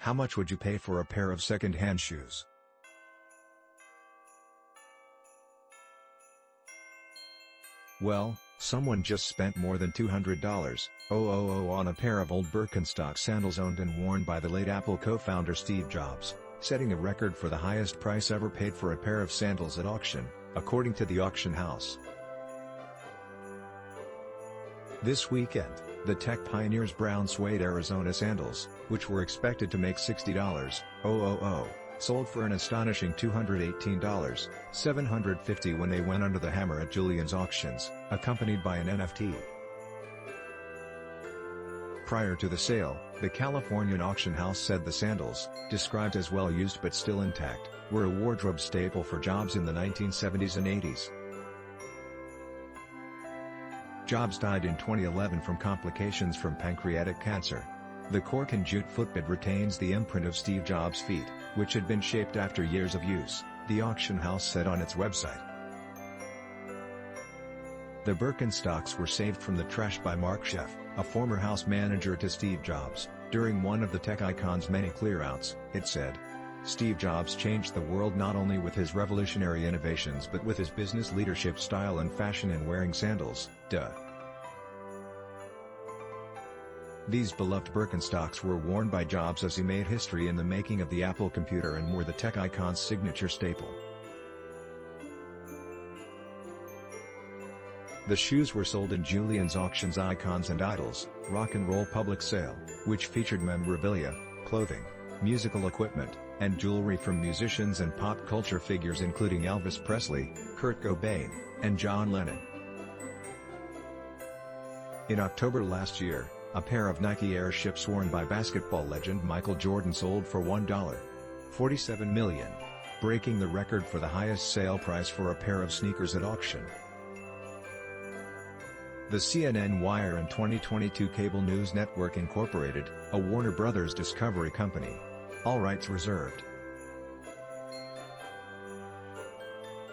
How much would you pay for a pair of second-hand shoes? Well, someone just spent more than $200 on a pair of old Birkenstock sandals owned and worn by the late Apple co-founder Steve Jobs, setting a record for the highest price ever paid for a pair of sandals at auction, according to the auction house. This weekend, the tech pioneer's brown suede Arizona sandals, which were expected to make $60, sold for an astonishing $218,750 when they went under the hammer at Julian's auctions, accompanied by an NFT. Prior to the sale, the Californian auction house said the sandals, described as well used but still intact, were a wardrobe staple for Jobs in the 1970s and 80s. Jobs died in 2011 from complications from pancreatic cancer. The cork and jute footbed retains the imprint of Steve Jobs' feet, which had been shaped after years of use, the auction house said on its website. The Birkenstocks were saved from the trash by Mark Scheff, a former house manager to Steve Jobs, during one of the tech icon's many clearouts, it said. Steve Jobs changed the world not only with his revolutionary innovations but with his business leadership style and fashion in wearing sandals, duh. These beloved Birkenstocks were worn by Jobs as he made history in the making of the Apple computer and were the tech icon's signature staple. The shoes were sold in Julian's Auctions Icons and Idols, rock and roll public sale, which featured memorabilia, clothing, musical equipment, and jewelry from musicians and pop culture figures including Elvis Presley, Kurt Cobain, and John Lennon. In October last year, a pair of Nike Airships worn by basketball legend Michael Jordan sold for $1.47 million, breaking the record for the highest sale price for a pair of sneakers at auction. The CNN Wire and 2022 Cable News Network Incorporated, a Warner Bros. Discovery company. All rights reserved.